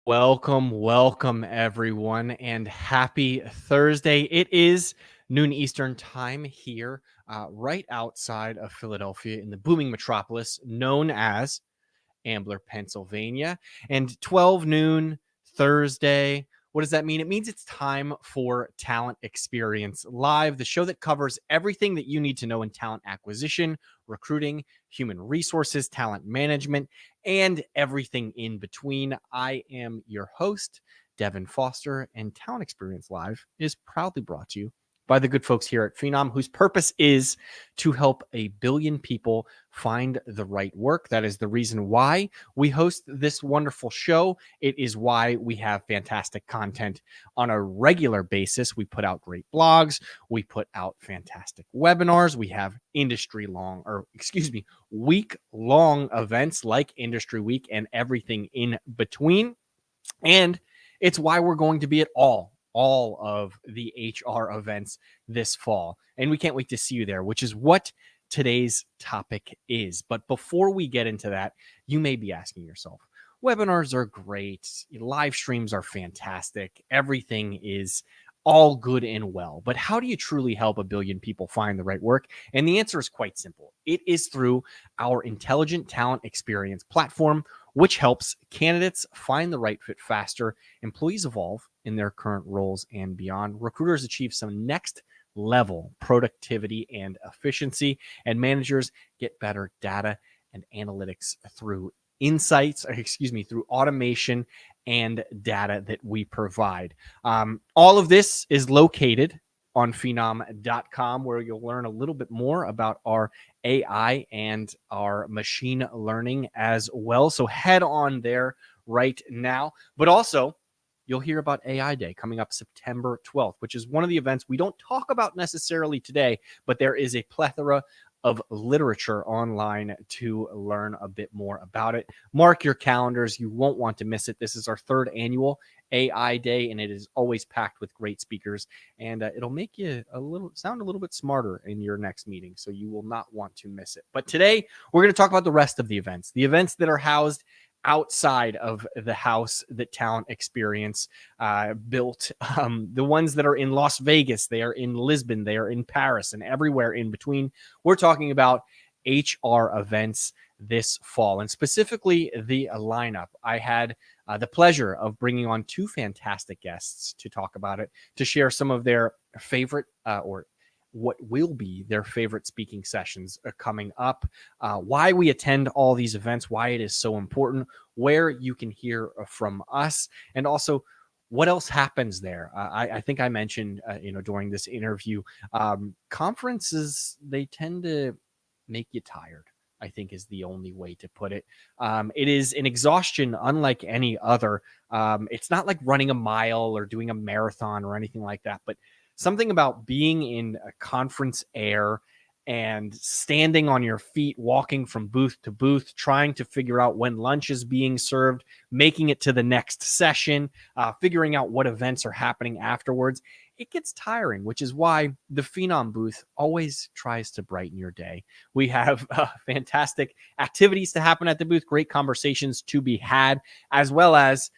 Welcome everyone, and happy Thursday. It is noon Eastern time here, right outside of Philadelphia in the booming metropolis known as Ambler, Pennsylvania, and 12 noon Thursday. What does that mean? It means it's time for Talent Experience Live, the show that covers everything that you need to know in talent acquisition, recruiting, human resources, talent management, and everything in between. I am your host, Devin Foster, and Talent Experience Live is proudly brought to you by the good folks here at Phenom, whose purpose is to help 1 billion people find the right work. That is the reason why we host this wonderful show. It is why we have fantastic content on a regular basis. We put out great blogs. We put out fantastic webinars. We have week-long events like Industry Week and everything in between. And it's why we're going to be at all of the HR events this fall. And we can't wait to see you there, which is what today's topic is. But before we get into that, you may be asking yourself, webinars are great. Live streams are fantastic. Everything is all good and well. But how do you truly help 1 billion people find the right work? And the answer is quite simple. It is through our Intelligent Talent Experience platform, which helps candidates find the right fit faster, employees evolve in their current roles and beyond, recruiters achieve some next level productivity and efficiency, and managers get better data and analytics through through automation and data that we provide. All of this is located on phenom.com, where you'll learn a little bit more about our AI and our machine learning as well. So head on there right now. But also, you'll hear about AI Day coming up September 12th, which is one of the events we don't talk about necessarily today, but there is a plethora of literature online to learn a bit more about it. Mark your calendars. You won't want to miss it. This is our 3rd annual AI Day, and it is always packed with great speakers, and it'll make you sound a little bit smarter in your next meeting, so you will not want to miss it. But today, we're going to talk about the rest of the events that are housed outside of the house that Talent Experience built. The ones that are in Las Vegas, they are in Lisbon, they are in Paris, and everywhere in between. We're talking about HR events this fall, and specifically the lineup. I had the pleasure of bringing on 2 fantastic guests to talk about it, to share some of their favorite or what will be their favorite speaking sessions coming up, why we attend all these events, why it is so important, where you can hear from us, and also what else happens there. I think I mentioned, during this interview, conferences, they tend to make you tired, I think is the only way to put it. It is an exhaustion unlike any other. It's not like running a mile or doing a marathon or anything like that, but something about being in a conference air and standing on your feet, walking from booth to booth, trying to figure out when lunch is being served, making it to the next session, figuring out what events are happening afterwards. It gets tiring, which is why the Phenom booth always tries to brighten your day. We have fantastic activities to happen at the booth, great conversations to be had, as well as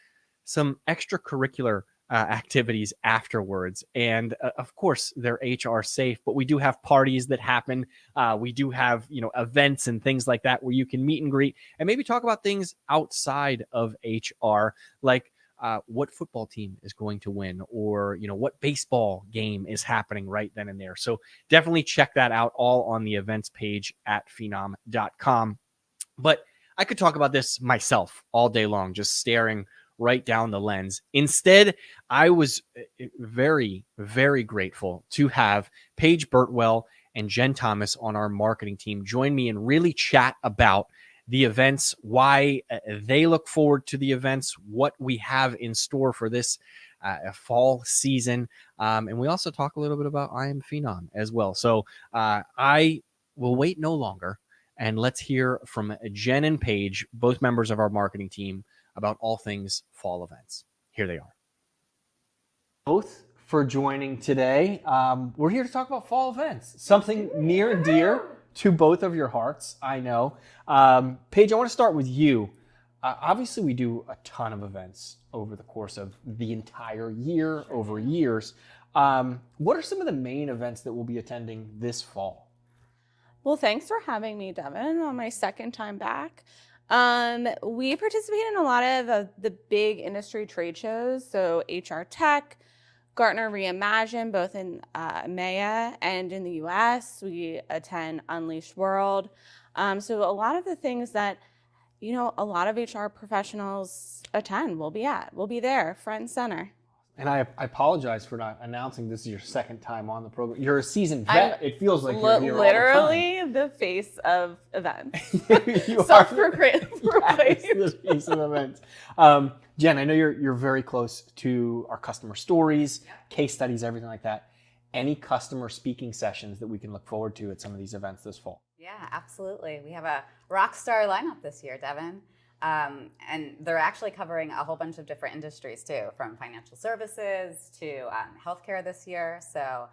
some extracurricular activities afterwards. And of course, they're HR safe, but we do have parties that happen. We do have, events and things like that where you can meet and greet and maybe talk about things outside of HR, like what football team is going to win, or what baseball game is happening right then and there. So definitely check that out, all on the events page at phenom.com. But I could talk about this myself all day long, just staring right down the lens. Instead, I was very, very grateful to have Paige Birtwell and Jen Thomas on our marketing team join me and really chat about the events, why they look forward to the events, what we have in store for this fall season. And we also talk a little bit about I Am Phenom as well. So I will wait no longer, and let's hear from Jen and Paige, both members of our marketing team, about all things fall events. Here they are. Both for joining today. We're here to talk about fall events, something near and dear to both of your hearts, I know. Paige, I want to start with you. Obviously, we do a ton of events over the course of the entire year, over years. What are some of the main events that we'll be attending this fall? Well, thanks for having me, Devin, on my second time back. We participate in a lot of the big industry trade shows, so HR Tech, Gartner Reimagine, both in EMEA and in the US. We attend Unleashed World. So a lot of the things that, a lot of HR professionals attend, we'll be at. We'll be there, front and center. And I apologize for not announcing this is your second time on the program. You're a seasoned vet. It feels like you're here literally all the time. the face of events. You Self-proclaimed. The face of events. Jen, I know you're very close to our customer stories, case studies, everything like that. Any customer speaking sessions that we can look forward to at some of these events this fall? Yeah, absolutely. We have a rock star lineup this year, Devin. And they're actually covering a whole bunch of different industries too, from financial services to healthcare this year. So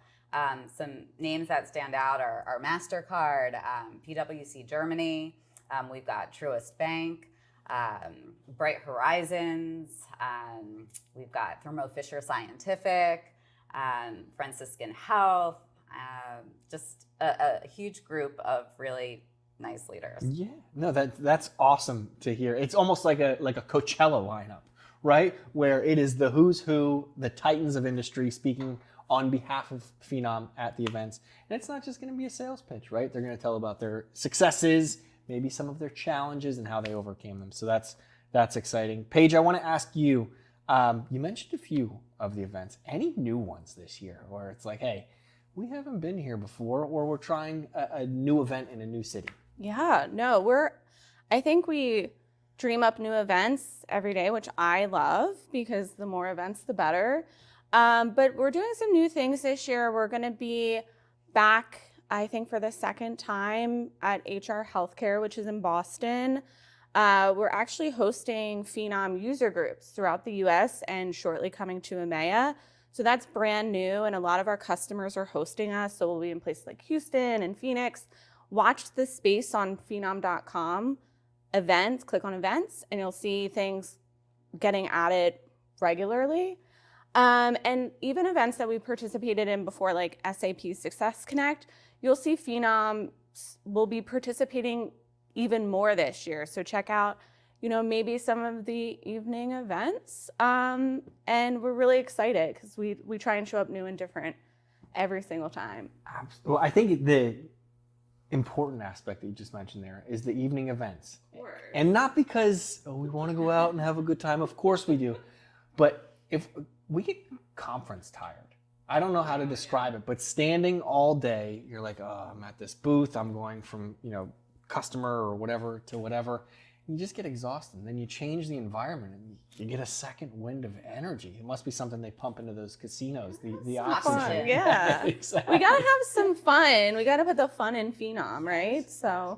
some names that stand out are MasterCard, PwC Germany, we've got Truist Bank, Bright Horizons, we've got Thermo Fisher Scientific, Franciscan Health, just a huge group of really nice leaders. Yeah, no, that's awesome to hear. It's almost like a Coachella lineup, right? Where it is the who's who, the titans of industry speaking on behalf of Phenom at the events. And it's not just going to be a sales pitch, right? They're going to tell about their successes, maybe some of their challenges and how they overcame them. So that's exciting. Paige, I want to ask you, you mentioned a few of the events. Any new ones this year where it's like, hey, we haven't been here before, or we're trying a new event in a new city? Yeah, no, I think we dream up new events every day, which I love because the more events, the better. But we're doing some new things this year. We're going to be back, I think, for the second time at HR Healthcare, which is in Boston. We're actually hosting Phenom user groups throughout the US and shortly coming to EMEA. So that's brand new, and a lot of our customers are hosting us. So we'll be in places like Houston and Phoenix. Watch the space on phenom.com, events, click on events, and you'll see things getting added regularly. And even events that we participated in before, like SAP Success Connect, you'll see Phenom will be participating even more this year. So check out, maybe some of the evening events. And we're really excited because we try and show up new and different every single time. Well, I think the important aspect that you just mentioned there is the evening events. And not because we want to go out and have a good time, of course we do, but if we get conference tired, I don't know how to describe it, but standing all day, you're like, oh, I'm at this booth, I'm going from customer or whatever to whatever. You just get exhausted, and then you change the environment and you get a second wind of energy. It must be something they pump into those casinos, the oxygen. Fun. Yeah. Exactly. We got to have some fun. We got to put the fun in Phenom, right? So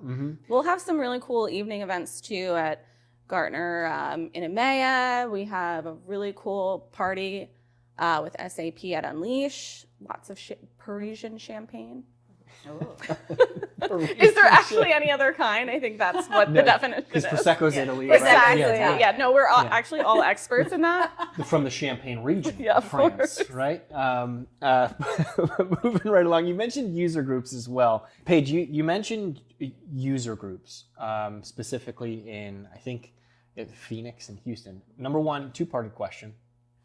we'll have some really cool evening events too at Gartner in EMEA. We have a really cool party with SAP at Unleash. Lots of Parisian champagne. Is there actually any other kind? I think that's what the definition is. Because Prosecco's Italy. Exactly. Right? Yeah. No, we're actually all experts in that. From the Champagne region of France, right? Moving right along, you mentioned user groups as well. Paige, you mentioned user groups, specifically in, I think, Phoenix and Houston. Number one, two-parted question.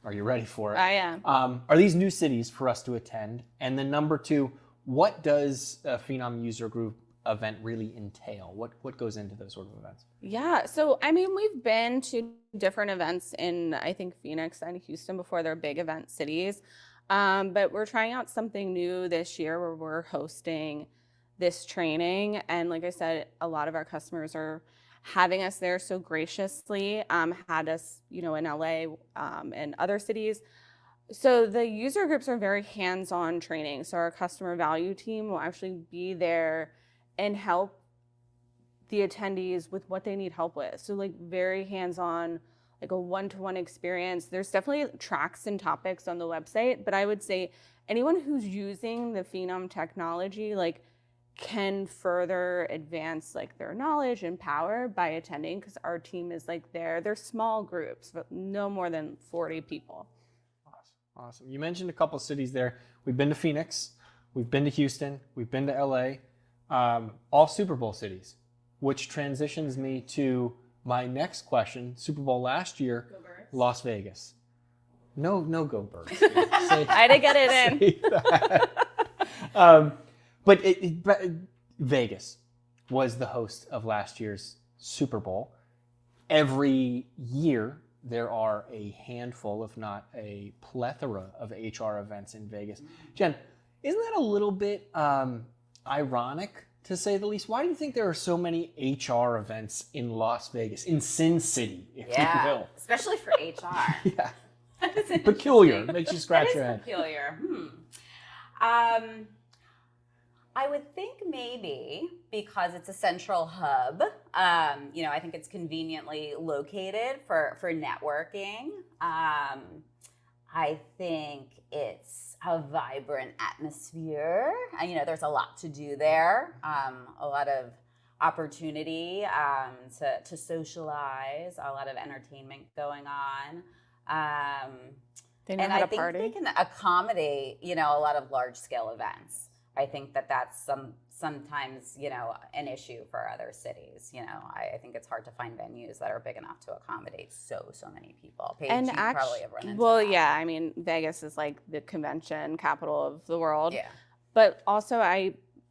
Are you ready for it? I am. Are these new cities for us to attend? And then number two, what does a Phenom user group event really entail? What goes into those sort of events? Yeah, so we've been to different events in, I think, Phoenix and Houston before. They're big event cities. But we're trying out something new this year where we're hosting this training. And like I said, a lot of our customers are having us there so graciously, had us, in LA and other cities. So the user groups are very hands-on training. So our customer value team will actually be there and help the attendees with what they need help with. So like very hands-on, like a one-to-one experience. There's definitely tracks and topics on the website, but I would say anyone who's using the Phenom technology, like, can further advance like their knowledge and power by attending, because our team is like they're small groups, but no more than 40 people. Awesome. You mentioned a couple cities there. We've been to Phoenix, we've been to Houston, we've been to LA, all Super Bowl cities, which transitions me to my next question. Super Bowl last year, Las Vegas. No go Birds. I had to get it in. But Vegas was the host of last year's Super Bowl. Every year, there are a handful, if not a plethora, of HR events in Vegas. Jen, isn't that a little bit ironic, to say the least? Why do you think there are so many HR events in Las Vegas, in Sin City, if you will? Especially for HR. Yeah. Peculiar. Makes you scratch your head. Peculiar. I would think maybe because it's a central hub, I think it's conveniently located for networking. I think it's a vibrant atmosphere. There's a lot to do there, a lot of opportunity to socialize, a lot of entertainment going on. They know and how to I think party. they can accommodate, a lot of large scale events. I think that's sometimes, an issue for other cities. I think it's hard to find venues that are big enough to accommodate so many people. Paige, And you probably have run into well, that. yeah, I mean, Vegas is like the convention capital of the world. Yeah. But also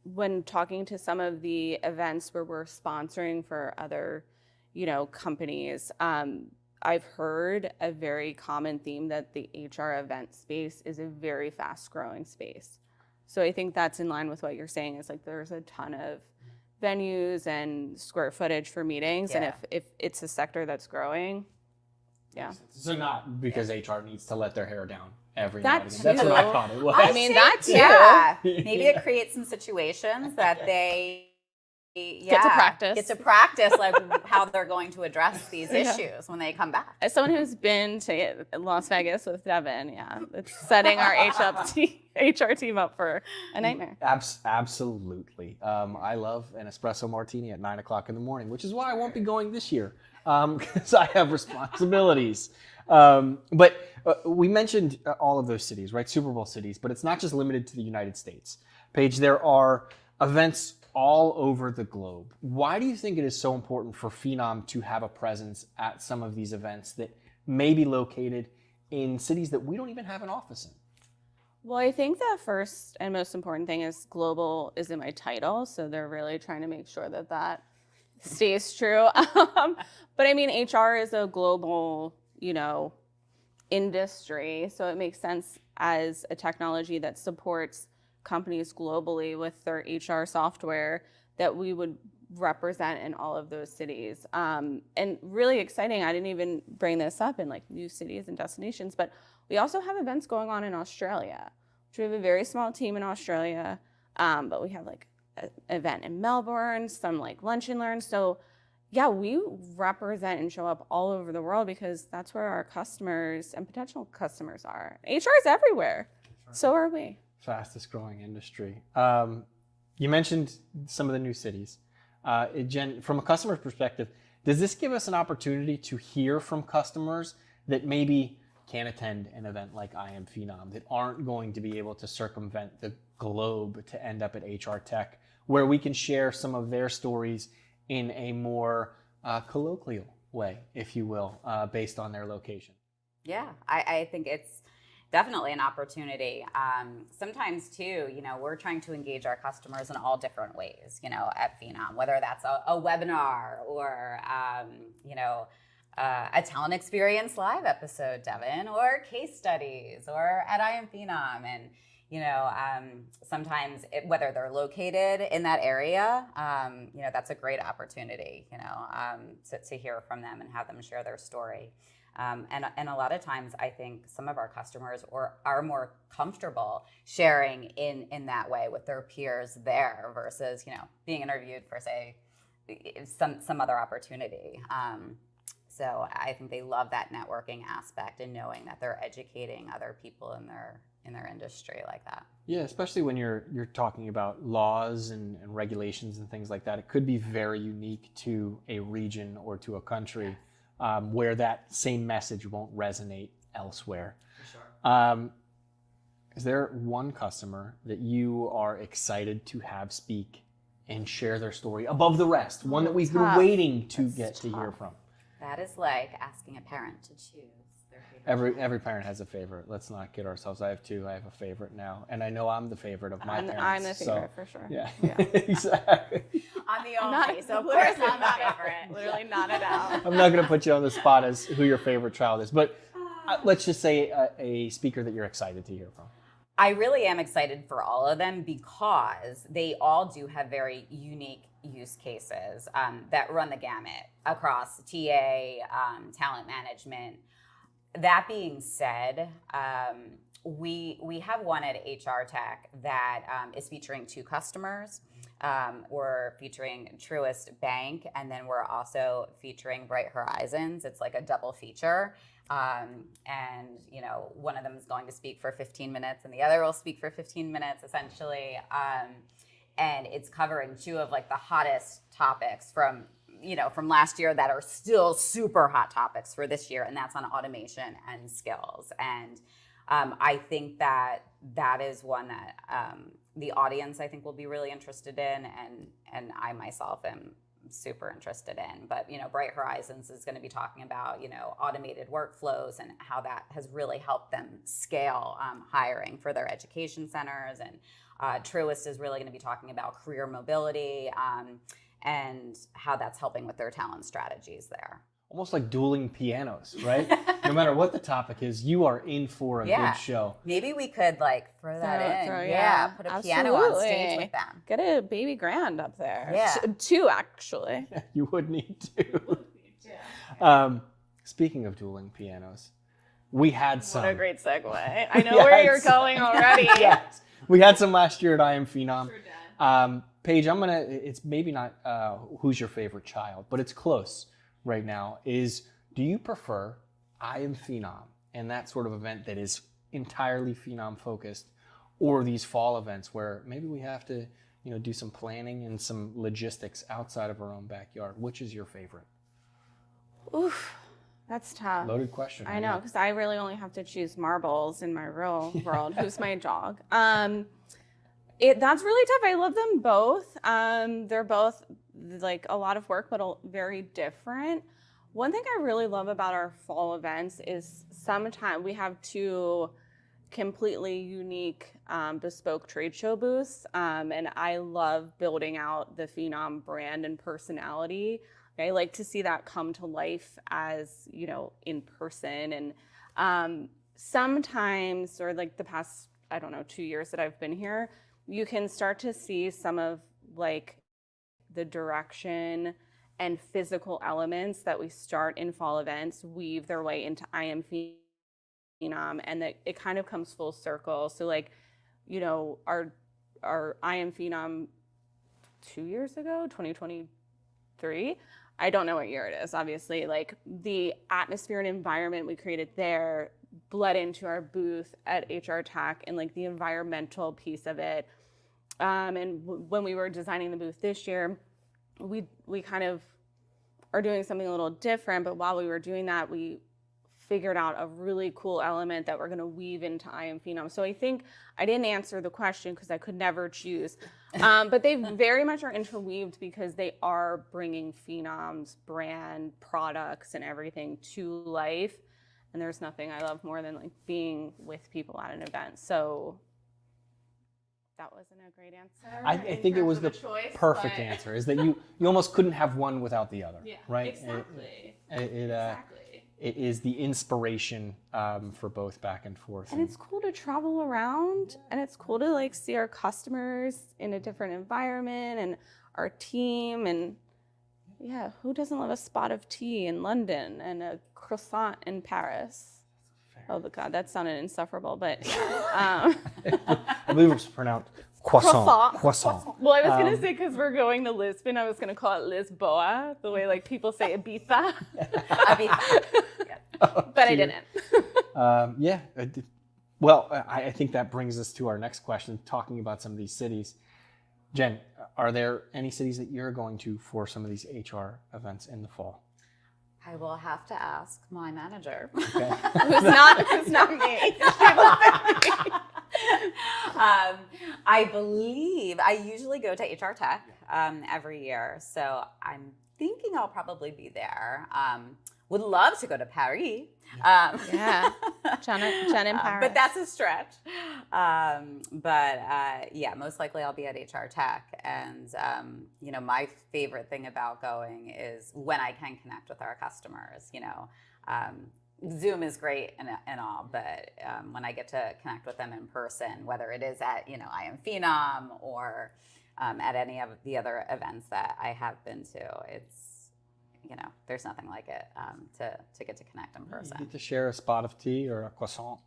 when talking to some of the events where we're sponsoring for other, companies, I've heard a very common theme that the HR event space is a very fast growing space. So I think that's in line with what you're saying, is like there's a ton of venues and square footage for meetings. Yeah. And if it's a sector that's growing, yeah. So not because HR needs to let their hair down every That night. Again. That's what too. I thought it was. I mean, that too. Yeah. Maybe it creates some situations that they Get to practice. Get to practice like how they're going to address these issues when they come back. As someone who's been to Las Vegas with Devin, yeah, it's setting our HR team up for a nightmare. Absolutely. I love an espresso martini at 9 o'clock in the morning, which is why I won't be going this year, because I have responsibilities. But we mentioned all of those cities, right? Super Bowl cities, but it's not just limited to the United States. Paige, there are events all over the globe. Why do you think it is so important for Phenom to have a presence at some of these events that may be located in cities that we don't even have an office in? Well, I think the first and most important thing is global is in my title. So they're really trying to make sure that stays true. But I mean, HR is a global, industry. So it makes sense as a technology that supports companies globally with their HR software that we would represent in all of those cities. And really exciting, I didn't even bring this up in like new cities and destinations, but we also have events going on in Australia. We have a very small team in Australia, but we have like an event in Melbourne, some like lunch and learn. So yeah, we represent and show up all over the world because that's where our customers and potential customers are. HR is everywhere. So are we. Fastest growing industry. You mentioned some of the new cities. Jen, from a customer perspective, does this give us an opportunity to hear from customers that maybe can't attend an event like I Am Phenom, that aren't going to be able to circumvent the globe to end up at HR Tech, where we can share some of their stories in a more colloquial way, if you will, based on their location? Yeah, I think it's definitely an opportunity. Sometimes too, we're trying to engage our customers in all different ways, at Phenom, whether that's a webinar or, a talent experience live episode, Devin, or case studies, or at I Am Phenom. And, sometimes whether they're located in that area, that's a great opportunity, to hear from them and have them share their story. And a lot of times I think some of our customers are more comfortable sharing in that way with their peers there versus, being interviewed for, say, some other opportunity. So I think they love that networking aspect and knowing that they're educating other people in in their industry like that. Yeah, especially when you're talking about laws and regulations and things like that. It could be very unique to a region or to a country where that same message won't resonate elsewhere. For sure. Is there one customer that you are excited to have speak and share their story above the rest? One that we've been waiting to get to hear from. That is like asking a parent to choose their favorite. Every parent has a favorite. Let's not kid ourselves. I have two. I have a favorite now, and I know I'm the favorite of my parents. I'm the favorite for sure. Yeah. exactly. I'm the only, so of course I'm the favorite. Literally not at all. I'm not going to put you on the spot as who your favorite child is, but let's just say a speaker that you're excited to hear from. I really am excited for all of them because they all do have very unique use cases that run the gamut across TA, talent management. That being said, we have one at HR Tech that is featuring two customers. We're featuring Truist Bank, and then we're also featuring Bright Horizons. It's like a double feature. And you know, one of them is going to speak for 15 minutes and the other will speak for 15 minutes essentially. And it's covering two of like the hottest topics from last year that are still super hot topics for this year. And that's on automation and skills. And I think that is one that the audience I think will be really interested in, and I myself am super interested in. But Bright Horizons is going to be talking about automated workflows and how that has really helped them scale hiring for their education centers. And Truist is really going to be talking about career mobility and how that's helping with their talent strategies there. Almost like dueling pianos, right? No matter what the topic is, you are in for a good show. Maybe we could like throw that in. Put a piano on stage with them. Get a baby grand up there. Yeah. Two, actually. You would need to. Speaking of dueling pianos, we had some. What a great segue. I know where you're going already. Yes. We had some last year at I Am Phenom. Paige, it's maybe not who's your favorite child, but it's close right now. Do you prefer I Am Phenom and that sort of event that is entirely Phenom focused, or these fall events where maybe we have to do some planning and some logistics outside of our own backyard? Which is your favorite? Oof, that's tough. Loaded question. I know, because I really only have to choose marbles in my real world. Who's my dog? That's really tough. I love them both. They're both like a lot of work, but very different. One thing I really love about our fall events is sometimes we have two completely unique bespoke trade show booths. And I love building out the Phenom brand and personality. I like to see that come to life as, in person. And sometimes, or like the past, 2 years that I've been here, you can start to see some of like the direction and physical elements that we start in fall events weave their way into I Am Phenom, and that it kind of comes full circle. So like, our I Am Phenom 2 years ago, 2023, I don't know what year it is, obviously, like the atmosphere and environment we created there bled into our booth at HR Tech, and like the environmental piece of it. And when we were designing the booth this year, we kind of are doing something a little different, but while we were doing that, we figured out a really cool element that we're going to weave into I Am Phenom. So I think I didn't answer the question because I could never choose, but they very much are interweaved because they are bringing Phenom's brand, products, and everything to life. And there's nothing I love more than like being with people at an event. So that wasn't a great answer. I think it was the perfect answer, is that you almost couldn't have one without the other, right? Exactly. It is the inspiration for both back and forth. And it's cool to travel around, and it's cool to like see our customers in a different environment and our team. And yeah, who doesn't love a spot of tea in London and a croissant in Paris? Oh, God, that sounded insufferable, but I believe it's pronounced croissant. Croissant. Well, I was going to say, because we're going to Lisbon, I was going to call it Lisboa, the way like people say Ibiza. Ibiza. But I didn't. Well, I think that brings us to our next question, talking about some of these cities. Jen, are there any cities that you're going to for some of these HR events in the fall? I will have to ask my manager. Okay. Who's not me. I believe I usually go to HR Tech every year, so I'm thinking I'll probably be there. Would love to go to Paris. Yeah, Jen in Paris. But that's a stretch. Yeah, most likely I'll be at HR Tech. And, my favorite thing about going is when I can connect with our customers. Zoom is great and all, but when I get to connect with them in person, whether it is at, I am Phenom or at any of the other events that I have been to, it's, there's nothing like it to get to connect in person. You get to share a spot of tea or a croissant,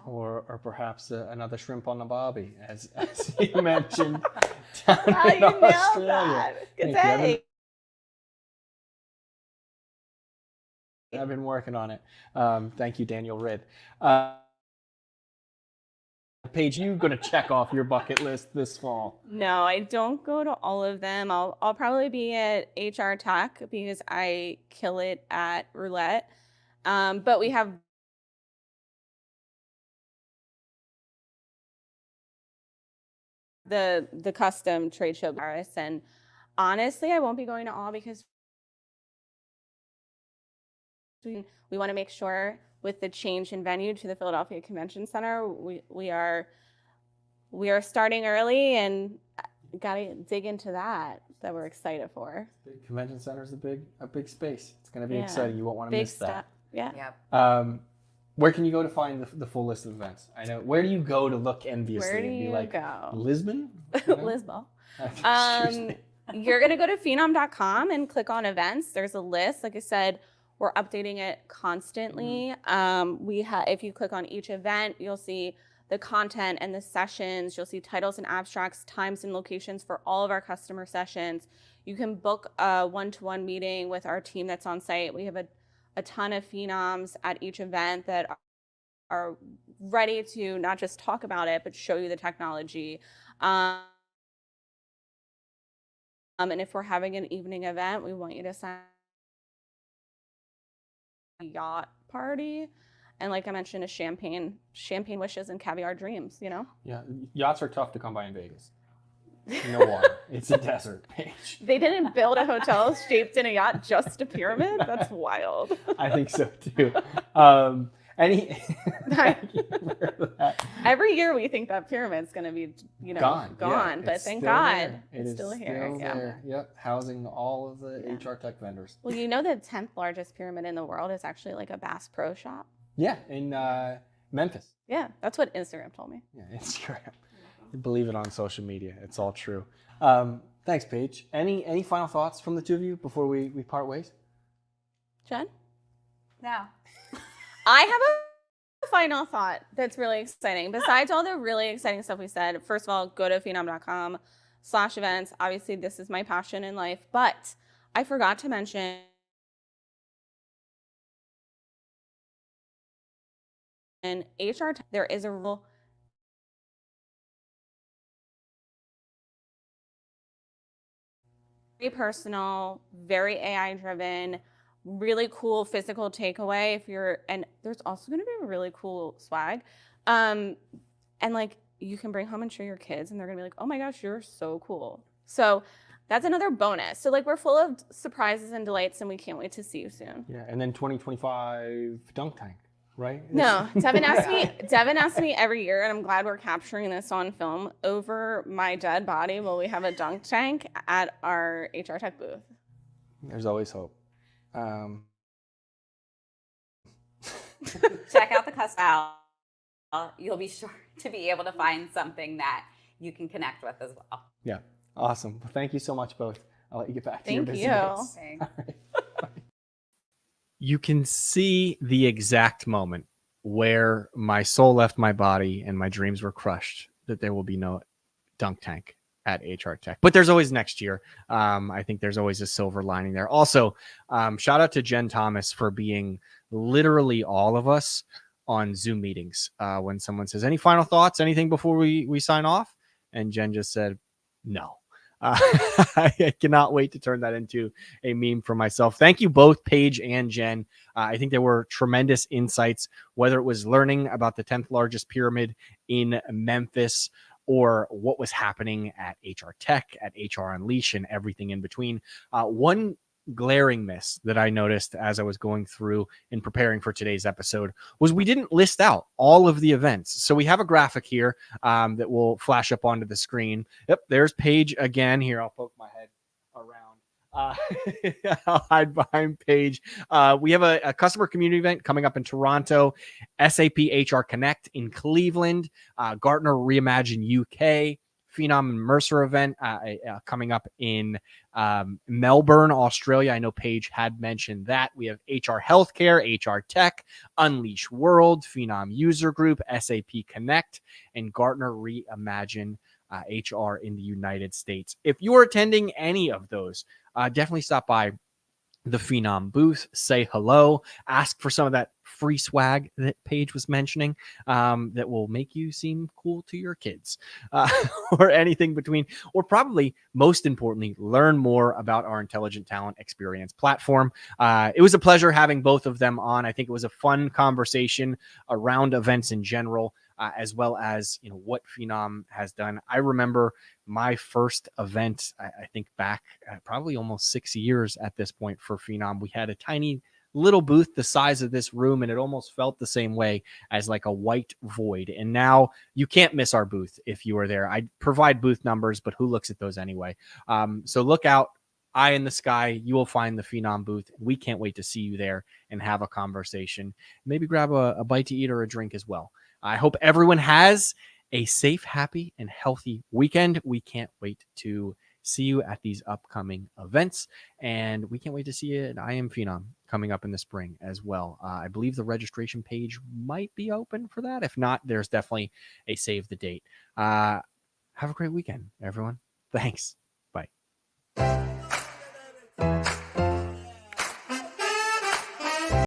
or perhaps another shrimp on the bobby, as you mentioned down in You nailed Australia. that. Good Thank you. day. I've been working on it. Thank you, Daniel Ridd. Paige, you going to check off your bucket list this fall? No, I don't go to all of them. I'll probably be at HR Tech because I kill it at roulette. But we have the custom trade show Paris, and honestly, I won't be going to all because we want to make sure with the change in venue to the Philadelphia Convention Center, we are starting early and got to dig into that we're excited for. The convention center is a big space. It's going to be Yeah. exciting. You won't want to Big miss stuff. that. Yeah. Yep. Where can you go to find the full list of events? I know. Where do you go to look enviously Where do and be you like, go? Lisbon? You know? Lisbon. Seriously. You're going to go to phenom.com and click on events. There's a list. Like I said, we're updating it constantly. If you click on each event, you'll see the content and the sessions. You'll see titles and abstracts, times and locations for all of our customer sessions. You can book a one-to-one meeting with our team that's on site. We have a ton of phenoms at each event that are ready to not just talk about it, but show you the technology. And if we're having an evening event, we want you to sign a yacht party. And like I mentioned, a champagne wishes and caviar dreams, Yeah, yachts are tough to come by in Vegas. No water. It's a desert, Paige. They didn't build a hotel shaped in a yacht, just a pyramid? That's wild. I think so too. Thank you for that. Every year we think that pyramid's going to be, gone. Yeah, But it's thank still God there. it's still here. Still Yeah. there. Yep, housing all of the Yeah. HR tech vendors. Well, the 10th largest pyramid in the world is actually like a Bass Pro Shop. Yeah, in Memphis. Yeah, that's what Instagram told me. Yeah, Instagram. Believe it on social media. It's all true. Thanks, Paige. Any final thoughts from the two of you before we part ways? Jen? No. I have a final thought that's really exciting. Besides all the really exciting stuff we said, first of all, go to phenom.com/events. Obviously, this is my passion in life, but I forgot to mention in HR, there is a rule. Very personal, very AI driven, really cool physical takeaway and there's also going to be a really cool swag. And like you can bring home and show your kids and they're going to be like, "Oh my gosh, you're so cool." So that's another bonus. So like we're full of surprises and delights and we can't wait to see you soon. Yeah, and then 2025 dunk tank, right? No, Devin asks me every year, and I'm glad we're capturing this on film. Over my dead body, will we have a dunk tank at our HR Tech booth? There's always hope. Check out the custom. You'll be sure to be able to find something that you can connect with as well. Yeah, awesome. Well, thank you so much, both. I'll let you get back to your Thank busy you. days. Thanks. You can see the exact moment where my soul left my body and my dreams were crushed, that there will be no dunk tank at HR Tech. But there's always next year. I think there's always a silver lining there. Also, shout out to Jen Thomas for being literally all of us on Zoom meetings when someone says, any final thoughts, anything before we sign off? And Jen just said, no. I cannot wait to turn that into a meme for myself. Thank you both, Paige and Jen. I think there were tremendous insights, whether it was learning about the 10th largest pyramid in Memphis or what was happening at HR Tech, at HR Unleash, and everything in between. One glaring miss that I noticed as I was going through and preparing for today's episode was we didn't list out all of the events. So we have a graphic here that will flash up onto the screen. Yep, there's Paige again. Here, I'll poke my head around. I'll hide behind Paige. We have a customer community event coming up in Toronto, SAP HR Connect in Cleveland, Gartner Reimagine UK, Phenom and Mercer event coming up in Melbourne, Australia. I know Paige had mentioned that. We have HR Healthcare, HR Tech, Unleash World, Phenom User Group, SAP Connect, and Gartner Reimagine HR in the United States. If you're attending any of those, definitely stop by the Phenom booth, say hello, ask for some of that free swag that Paige was mentioning that will make you seem cool to your kids or anything between, or probably most importantly, learn more about our Intelligent Talent Experience platform. It was a pleasure having both of them on. I think it was a fun conversation around events in general, as well as, you know, what Phenom has done. I remember my first event, I think back probably almost 6 years at this point for Phenom. We had a tiny little booth the size of this room, and it almost felt the same way as like a white void. And now you can't miss our booth if you are there. I provide booth numbers, but who looks at those anyway? So look out. Eye in the sky, you will find the Phenom booth. We can't wait to see you there and have a conversation. Maybe grab a bite to eat or a drink as well. I hope everyone has a safe, happy, and healthy weekend. We can't wait to see you at these upcoming events, and we can't wait to see you at I Am Phenom coming up in the spring as well. I believe the registration page might be open for that. If not, there's definitely a save the date. Have a great weekend, everyone. Thanks.